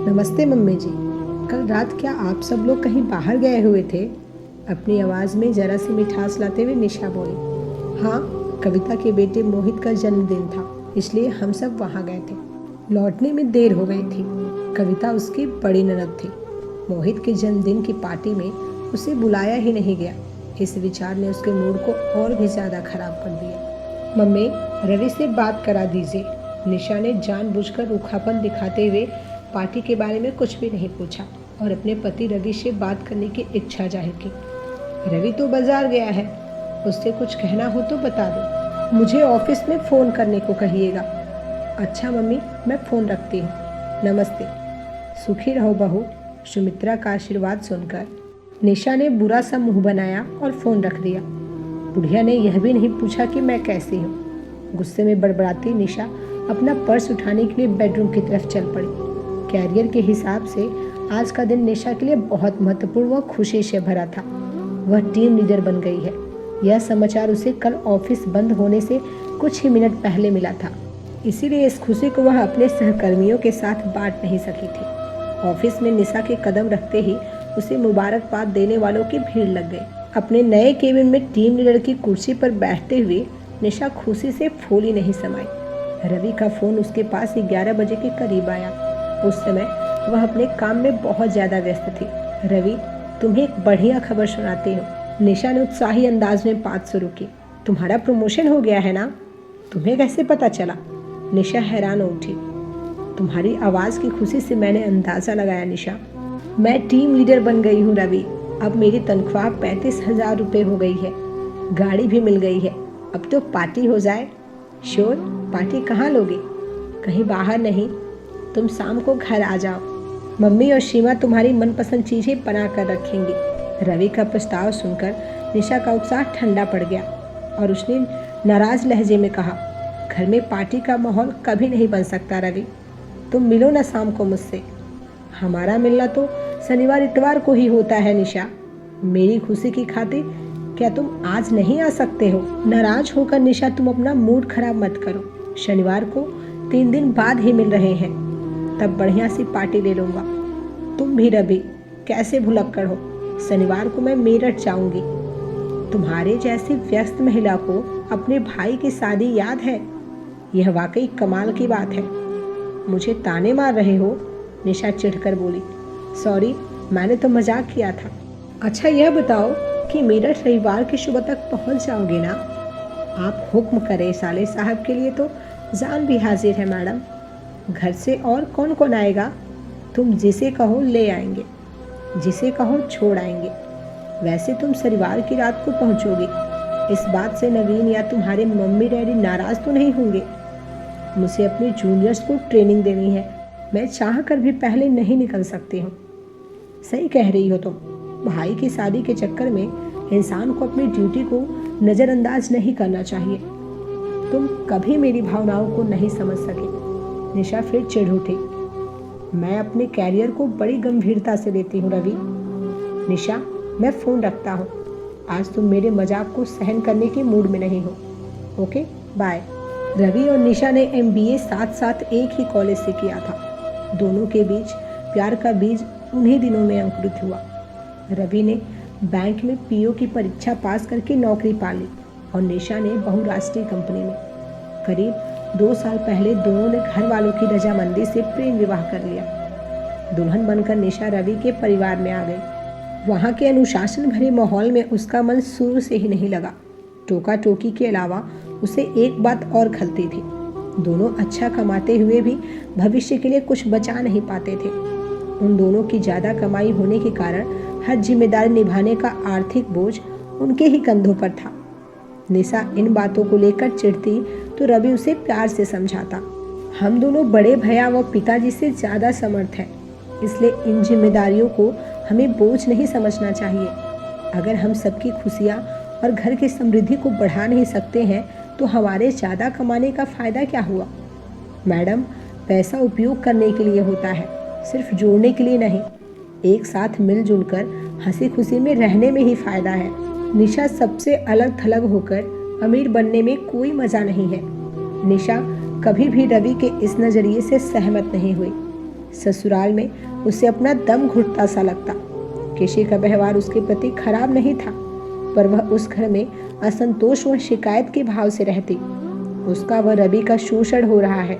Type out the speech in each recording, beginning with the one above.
नमस्ते मम्मी जी। कल रात क्या आप सब लोग कहीं बाहर गए हुए थे? अपनी आवाज़ में जरा सी मिठास लाते हुए निशा बोली। हाँ, कविता के बेटे मोहित का जन्मदिन था, इसलिए हम सब वहाँ गए थे। लौटने में देर हो गई थी। कविता उसकी बड़ी ननद थी। मोहित के जन्मदिन की पार्टी में उसे बुलाया ही नहीं गया। इस विचार ने उसके मूड को और भी ज़्यादा खराब कर दिया। मम्मी, रवि से बात करा दीजिए। निशा ने जानबूझकर रूखापन दिखाते हुए पार्टी के बारे में कुछ भी नहीं पूछा और अपने पति रवि से बात करने की इच्छा जाहिर की। रवि तो बाजार गया है, उससे कुछ कहना हो तो बता दो। मुझे ऑफिस में फ़ोन करने को कहिएगा। अच्छा मम्मी, मैं फ़ोन रखती हूँ। नमस्ते। सुखी रहो बहू। सुमित्रा का आशीर्वाद सुनकर निशा ने बुरा सा मुंह बनाया और फ़ोन रख दिया। बुढ़िया ने यह भी नहीं पूछा कि मैं कैसी हूँ। गुस्से में बड़बड़ाती निशा अपना पर्स उठाने के लिए बेडरूम की तरफ चल पड़ी। कैरियर के हिसाब से आज का दिन निशा के लिए बहुत महत्वपूर्ण व खुशी से भरा था। वह टीम लीडर बन गई है। यह समाचार उसे कल ऑफिस बंद होने से कुछ ही मिनट पहले मिला था, इसीलिए इस खुशी को वह अपने सहकर्मियों के साथ बांट नहीं सकी थी। ऑफिस में निशा के कदम रखते ही उसे मुबारकबाद देने वालों की भीड़ लग गई। अपने नए केबिन में टीम लीडर की कुर्सी पर बैठते हुए निशा खुशी से फूली नहीं समाई। रवि का फोन उसके पास 11 बजे के करीब आया। उस समय वह अपने काम में बहुत ज़्यादा व्यस्त थी। रवि, तुम्हें एक बढ़िया खबर सुनाती हूँ। निशा ने उत्साही अंदाज में बात शुरू की। तुम्हारा प्रमोशन हो गया है ना? तुम्हें कैसे पता चला? निशा हैरान हो उठी। तुम्हारी आवाज़ की खुशी से मैंने अंदाज़ा लगाया निशा। मैं टीम लीडर बन गई हूँ रवि। अब मेरी तनख्वाह 35,000 रुपये हो गई है। गाड़ी भी मिल गई है। अब तो पार्टी हो जाए। श्योर, पार्टी कहाँ लोगे? कहीं बाहर नहीं, तुम शाम को घर आ जाओ। मम्मी और सीमा तुम्हारी मनपसंद चीज़ें बना कर रखेंगी। रवि का प्रस्ताव सुनकर निशा का उत्साह ठंडा पड़ गया और उसने नाराज़ लहजे में कहा, घर में पार्टी का माहौल कभी नहीं बन सकता रवि। तुम मिलो ना शाम को मुझसे। हमारा मिलना तो शनिवार इतवार को ही होता है निशा। मेरी खुशी की खातिर क्या तुम आज नहीं आ सकते हो? नाराज होकर निशा, तुम अपना मूड खराब मत करो। शनिवार को 3 दिन बाद ही मिल रहे हैं, तब बढ़िया सी पार्टी ले लूँगा। तुम भी रवि, कैसे भुलक्कड़ हो। शनिवार को मैं मेरठ जाऊँगी। तुम्हारे जैसी व्यस्त महिला को अपने भाई की शादी याद है? यह वाकई कमाल की बात है। मुझे ताने मार रहे हो? निशा चिढ़कर बोली। सॉरी, मैंने तो मजाक किया था। अच्छा यह बताओ कि मेरठ रविवार की सुबह तक पहुंच जाओगे ना? आप हुक्म करें, साले साहब के लिए तो जान भी हाजिर है मैडम। घर से और कौन कौन आएगा? तुम जिसे कहो ले आएंगे, जिसे कहो छोड़ आएंगे। वैसे तुम शनिवार की रात को पहुंचोगे। इस बात से नवीन या तुम्हारे मम्मी डैडी नाराज तो नहीं होंगे? मुझे अपने जूनियर्स को ट्रेनिंग देनी है। मैं चाह कर भी पहले नहीं निकल सकती हूँ। सही कह रही हो तुम। भाई की शादी के चक्कर में इंसान को अपनी ड्यूटी को नज़रअंदाज नहीं करना चाहिए। तुम कभी मेरी भावनाओं को नहीं समझ सके। निशा फिर चिढ़ उठी। मैं अपने कैरियर को बड़ी गंभीरता से लेती हूँ रवि। निशा, मैं फ़ोन रखता हूँ। आज तुम मेरे मजाक को सहन करने के मूड में नहीं हो। Okay, bye. रवि और निशा ने MBA साथ साथ एक ही कॉलेज से किया था। दोनों के बीच प्यार का बीज उन्हीं दिनों में अंकुरित हुआ। रवि ने बैंक में PO की परीक्षा पास करके नौकरी पा ली और निशा ने बहुराष्ट्रीय कंपनी में। करीब 2 साल पहले दोनों ने घर वालों की रजामंदी से प्रेम विवाह कर लिया। दुल्हन बनकर निशा रवि के परिवार में आ गई। वहाँ के अनुशासन भरे माहौल में उसका मन शुरू से ही नहीं लगा। टोका टोकी के अलावा उसे एक बात और खलती थी। दोनों अच्छा कमाते हुए भी भविष्य के लिए कुछ बचा नहीं पाते थे। उन दोनों की ज़्यादा कमाई होने के कारण हर जिम्मेदारी निभाने का आर्थिक बोझ उनके ही कंधों पर था। निशा इन बातों को लेकर चिढ़ती तो रवि उसे प्यार से समझाता। हम दोनों बड़े भैया व पिताजी से ज़्यादा समर्थ हैं, इसलिए इन जिम्मेदारियों को हमें बोझ नहीं समझना चाहिए। अगर हम सबकी खुशियाँ और घर की समृद्धि को बढ़ा नहीं सकते हैं तो हमारे ज़्यादा कमाने का फ़ायदा क्या हुआ? मैडम, पैसा उपयोग करने के लिए होता है, सिर्फ जोड़ने के लिए नहीं। एक साथ मिलजुल कर हंसी खुशी में रहने में ही फ़ायदा है। निशा सबसे अलग थलग होकर अमीर बनने में कोई मज़ा नहीं है। निशा कभी भी रवि के इस नज़रिए से सहमत नहीं हुई। ससुराल में उसे अपना दम घुटता सा लगता। किसी का व्यवहार उसके प्रति खराब नहीं था, पर वह उस घर में असंतोष व शिकायत के भाव से रहती। उसका वह रवि का शोषण हो रहा है,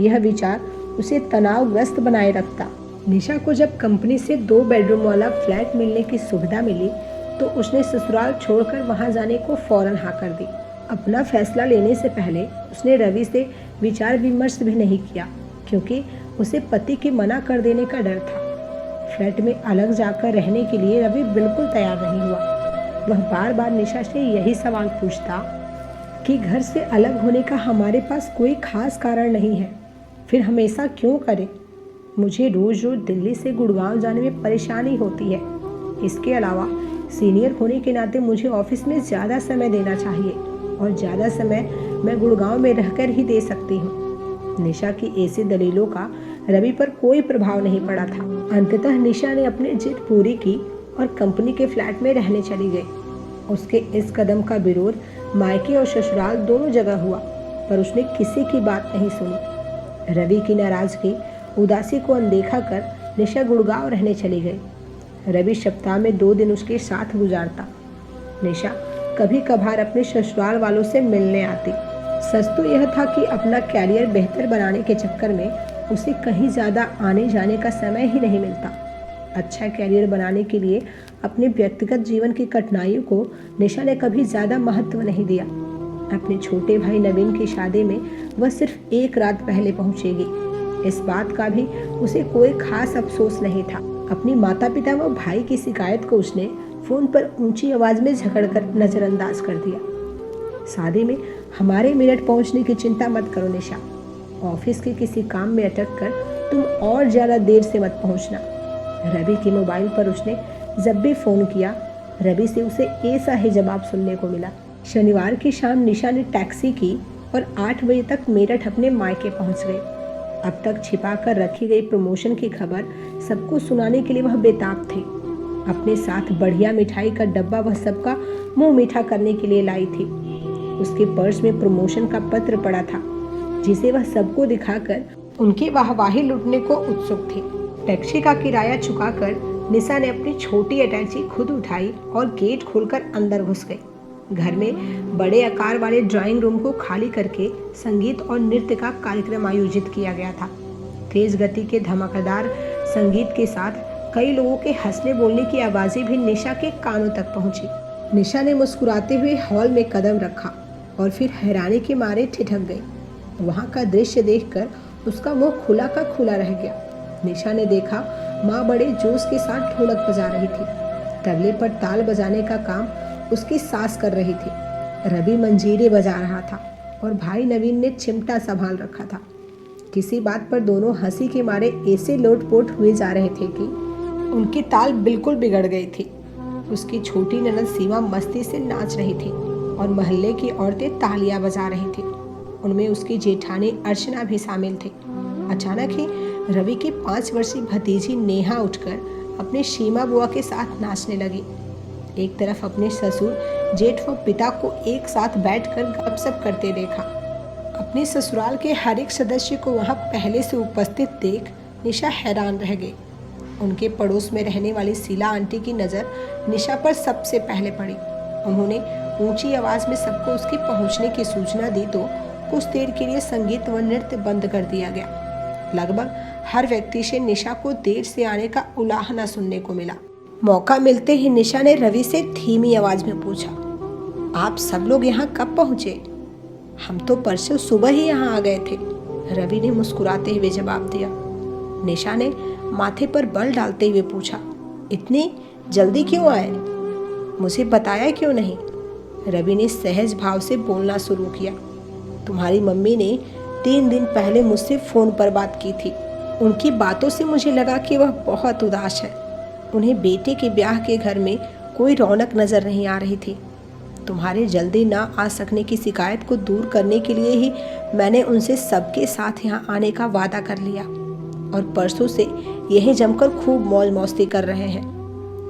यह विचार उसे तनावग्रस्त बनाए रखता। निशा को जब कंपनी से 2 बेडरूम वाला फ्लैट मिलने की सुविधा मिली तो उसने ससुराल छोड़कर वहां जाने को फौरन हाँ कर दी। अपना फैसला लेने से पहले उसने रवि से विचार विमर्श भी नहीं किया, क्योंकि उसे पति के मना कर देने का डर था। फ्लैट में अलग जाकर रहने के लिए रवि बिल्कुल तैयार नहीं हुआ। वह बार बार निशा से यही सवाल पूछता कि घर से अलग होने का हमारे पास कोई खास कारण नहीं है, फिर हमेशा क्यों करें? मुझे रोज रोज दिल्ली से गुड़गांव जाने में परेशानी होती है। इसके अलावा सीनियर होने के नाते मुझे ऑफिस में ज़्यादा समय देना चाहिए और ज़्यादा समय मैं गुड़गांव में रहकर ही दे सकती हूँ। निशा की ऐसी दलीलों का रवि पर कोई प्रभाव नहीं पड़ा था। अंततः निशा ने अपनी जिद पूरी की और कंपनी के फ्लैट में रहने चली गई। उसके इस कदम का विरोध मायके और ससुराल दोनों जगह हुआ, पर उसने किसी की बात नहीं सुनी। रवि की नाराजगी, उदासी को अनदेखा कर निशा गुड़गांव रहने चली गई। रवि सप्ताह में 2 दिन उसके साथ गुजारता। निशा कभी कभार अपने ससुराल वालों से मिलने आती। सच तो यह था कि अपना कैरियर बेहतर बनाने के चक्कर में उसे कहीं ज़्यादा आने जाने का समय ही नहीं मिलता। अच्छा कैरियर बनाने के लिए अपने व्यक्तिगत जीवन की कठिनाइयों को निशा ने कभी ज़्यादा महत्व नहीं दिया। अपने छोटे भाई नवीन की शादी में वह सिर्फ 1 रात पहले पहुंचेगी, इस बात का भी उसे कोई खास अफसोस नहीं था। अपनी माता पिता व भाई की शिकायत को उसने फोन पर ऊंची आवाज में झगड़कर नजरअंदाज कर दिया। शादी में हमारे मिनट पहुंचने की चिंता मत करो निशा, ऑफिस के किसी काम में अटक कर तुम और ज़्यादा देर से मत पहुंचना। रवि के मोबाइल पर उसने जब भी फ़ोन किया, रवि से उसे ऐसा ही जवाब सुनने को मिला। शनिवार की शाम निशा ने टैक्सी की और 8 बजे तक मेरठ अपने मायके पहुंच गई। अब तक छिपा कर रखी गई प्रमोशन की खबर सबको सुनाने के लिए वह बेताब थी। अपने साथ बढ़िया मिठाई का डब्बा वह सबका मुंह मीठा करने के लिए लाई थी। उसके पर्स में प्रमोशन का पत्र पड़ा था, जिसे वह सबको दिखाकर उनकी वाहवाही लूटने को उत्सुक थी। टैक्सी का किराया चुकाकर निशा ने अपनी छोटी अटैची खुद उठाई और गेट खोलकर अंदर घुस गई। घर में बड़े आकार वाले ड्राइंग रूम को खाली करके संगीत और नृत्य का कार्यक्रम आयोजित किया गया था। तेज गति के धमाकेदार संगीत के साथ कई लोगों के हंसने बोलने की आवाज़ें भी निशा के कानों तक पहुंची। निशा ने मुस्कुराते हुए हॉल में कदम रखा और फिर हैरानी के मारे ठिठक गई। वहां का दृश्य देखकर उसका मुंह खुला का खुला रह गया। निशा ने देखा माँ बड़े जोश के साथ ढोलक बजा रही थी। तबले पर ताल बजाने का काम उसकी सास कर रही थी। रवि मंजीरे बजा रहा था और भाई नवीन ने चिमटा संभाल रखा था। किसी बात पर दोनों हंसी के मारे ऐसे लोटपोट हुए जा रहे थे कि उनकी ताल बिल्कुल बिगड़ गई थी। उसकी छोटी ननद सीमा मस्ती से नाच रही थी और मोहल्ले की औरतें तालियां बजा रही थी। उनमें उसकी जेठानी अर्चना भी शामिल थी। अचानक ही रवि की 5 वर्षीय भतीजी नेहा उठकर अपने सीमा बुआ के साथ नाचने लगी। एक तरफ अपने ससुर, जेठ व पिता को एक साथ बैठकर गपशप करते देखा। अपने ससुराल के हर एक सदस्य को वहां पहले से उपस्थित देख निशा हैरान रह गई। उनके पड़ोस में रहने वाली शीला आंटी की नज़र निशा पर सबसे पहले पड़ी। उन्होंने ऊंची आवाज़ में सबको उसके पहुंचने की सूचना दी तो कुछ देर के लिए संगीत व नृत्य बंद कर दिया गया। लगभग हर व्यक्ति से निशा को देर से आने का उलाहना सुनने को मिला। मौका मिलते ही निशा ने रवि से धीमी आवाज में पूछा, आप सब लोग यहाँ कब पहुँचे? हम तो परसों सुबह ही यहाँ आ गए थे, रवि ने मुस्कुराते हुए जवाब दिया। निशा ने माथे पर बल डालते हुए पूछा, इतनी जल्दी क्यों आए? मुझे बताया क्यों नहीं? रवि ने सहज भाव से बोलना शुरू किया। तुम्हारी मम्मी ने 3 दिन पहले मुझसे फ़ोन पर बात की थी। उनकी बातों से मुझे लगा कि वह बहुत उदास है। उन्हें बेटे के ब्याह के घर में कोई रौनक नज़र नहीं आ रही थी। तुम्हारे जल्दी ना आ सकने की शिकायत को दूर करने के लिए ही मैंने उनसे सबके साथ यहाँ आने का वादा कर लिया और परसों से यहीं जमकर खूब मौज मस्ती कर रहे हैं।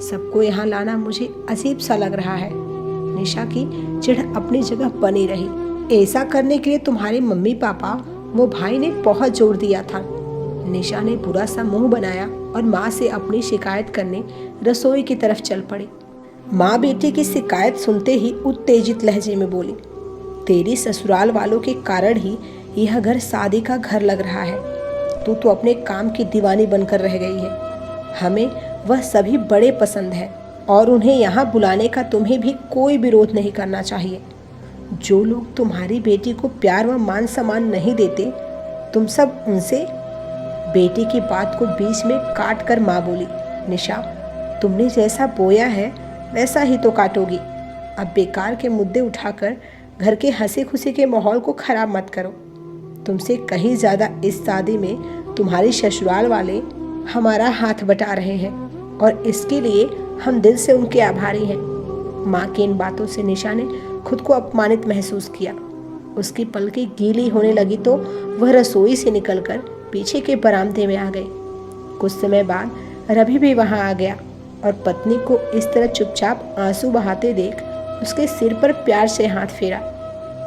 सबको यहाँ लाना मुझे अजीब सा लग रहा है। निशा की चिढ़ अपनी जगह बनी रही। ऐसा करने के लिए तुम्हारे मम्मी पापा वो भाई ने बहुत जोर दिया था। निशा ने बुरा सा मुंह बनाया और माँ से अपनी शिकायत करने रसोई की तरफ चल पड़ी। माँ बेटी की शिकायत सुनते ही उत्तेजित लहजे में बोली, तेरी ससुराल वालों के कारण ही यह घर शादी का घर लग रहा है। तू तो अपने काम की दीवानी बनकर रह गई है। हमें वह सभी बड़े पसंद है और उन्हें यहाँ बुलाने का तुम्हें भी कोई विरोध नहीं करना चाहिए। जो लोग तुम्हारी बेटी को प्यार व मान सम्मान नहीं देते, तुम सब उनसे। बेटी की बात को बीच में काट कर माँ बोली, निशा, तुमने जैसा बोया है वैसा ही तो काटोगी। अब बेकार के मुद्दे उठाकर घर के हंसी खुशी के माहौल को खराब मत करो। तुमसे कहीं ज़्यादा इस शादी में तुम्हारे ससुराल वाले हमारा हाथ बटा रहे हैं और इसके लिए हम दिल से उनके आभारी हैं। माँ की इन बातों से निशा ने खुद को अपमानित महसूस किया। उसकी पलकें गीली होने लगी तो वह रसोई से निकलकर पीछे के बरामदे में आ गई। कुछ समय बाद रवि भी वहां आ गया और पत्नी को इस तरह चुपचाप आंसू बहाते देख उसके सिर पर प्यार से हाथ फेरा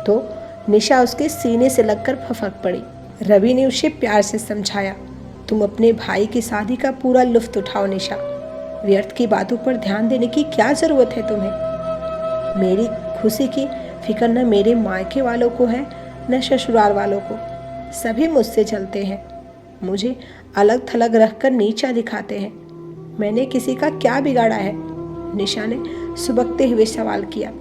तो निशा उसके सीने से लगकर फफक पड़ी। रवि ने उसे प्यार से समझाया, तुम अपने भाई की शादी का पूरा लुत्फ उठाओ निशा, व्यर्थ की बातों पर ध्यान देने की क्या ज़रूरत है तुम्हें। मेरी खुशी की फिक्र न मेरे मायके वालों को है न ससुराल वालों को। सभी मुझसे चलते हैं, मुझे अलग थलग रखकर नीचा दिखाते हैं। मैंने किसी का क्या बिगाड़ा है? निशा ने सुबकते हुए सवाल किया।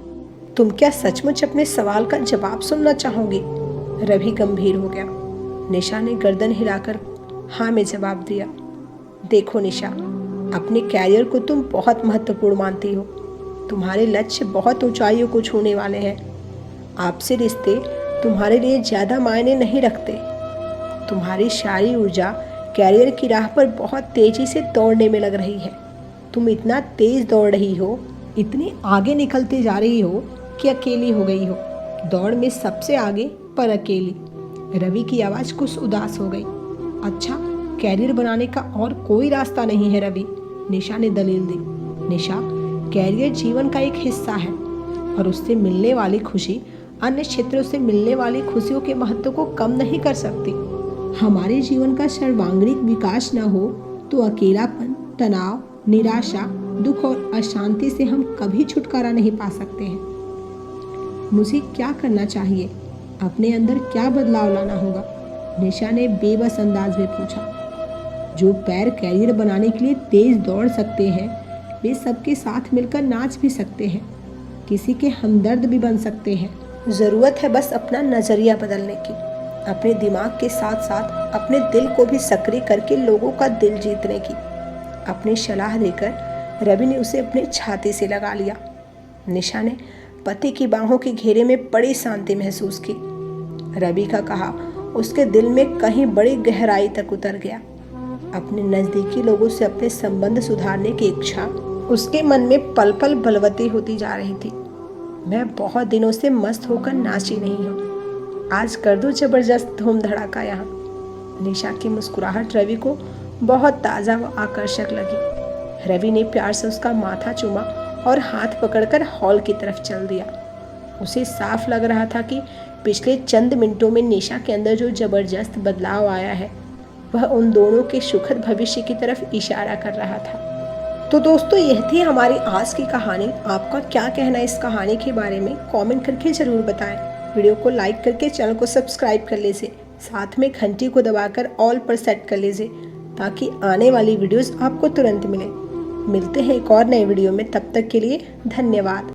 तुम क्या सचमुच अपने सवाल का जवाब सुनना चाहोगी? रवि गंभीर हो गया। निशा ने गर्दन हिलाकर हाँ में जवाब दिया। देखो निशा, अपने कैरियर को तुम बहुत महत्वपूर्ण मानती हो। तुम्हारे लक्ष्य बहुत ऊंचाइयों को छूने वाले हैं। आपसे रिश्ते तुम्हारे लिए ज़्यादा मायने नहीं रखते। तुम्हारी सारी ऊर्जा कैरियर की राह पर बहुत तेज़ी से दौड़ने में लग रही है। तुम इतना तेज़ दौड़ रही हो, इतनी आगे निकलते जा रही हो कि अकेली हो गई हो। दौड़ में सबसे आगे पर अकेली। रवि की आवाज़ कुछ उदास हो गई। अच्छा, कैरियर बनाने का और कोई रास्ता नहीं है रवि, निशा ने दलील दी। निशा, कैरियर जीवन का एक हिस्सा है और उससे मिलने वाली खुशी अन्य क्षेत्रों से मिलने वाली खुशियों के महत्व को कम नहीं कर सकती। हमारे जीवन का सर्वांगीण विकास न हो तो अकेलापन, तनाव, निराशा, दुख और अशांति से हम कभी छुटकारा नहीं पा सकते हैं। मुझे क्या करना चाहिए? अपने अंदर क्या बदलाव लाना होगा? निशा ने बेबस अंदाज में पूछा। जो पैर कैरियर बनाने के लिए तेज दौड़ सकते हैं, वे सबके साथ मिलकर नाच भी सकते हैं, किसी के हमदर्द भी बन सकते हैं। ज़रूरत है बस अपना नज़रिया बदलने की, अपने दिमाग के साथ साथ अपने दिल को भी सक्रिय करके लोगों का दिल जीतने की। अपनी सलाह देकर रवि ने उसे अपने छाती से लगा लिया। निशा ने पति की बाहों के घेरे में बड़ी शांति महसूस की। रवि का कहा उसके दिल में कहीं बड़ी गहराई तक उतर गया। अपने नज़दीकी लोगों से अपने संबंध सुधारने की इच्छा उसके मन में पल पल बलवती होती जा रही थी। मैं बहुत दिनों से मस्त होकर नाची नहीं हूँ, आज कर दूँ जबरदस्त धूम धड़ाका यहाँ। निशा की मुस्कुराहट रवि को बहुत ताज़ा व आकर्षक लगी। रवि ने प्यार से उसका माथा चूमा और हाथ पकड़कर हॉल की तरफ चल दिया। उसे साफ लग रहा था कि पिछले चंद मिनटों में निशा के अंदर जो जबरदस्त बदलाव आया है वह उन दोनों के सुखद भविष्य की तरफ इशारा कर रहा था। तो दोस्तों, यह थी हमारी आज की कहानी। आपका क्या कहना है इस कहानी के बारे में? कमेंट करके ज़रूर बताएं। वीडियो को लाइक करके चैनल को सब्सक्राइब कर लीजिए, साथ में घंटी को दबाकर ऑल पर सेट कर लीजिए ताकि आने वाली वीडियोस आपको तुरंत मिले। मिलते हैं एक और नए वीडियो में, तब तक के लिए धन्यवाद।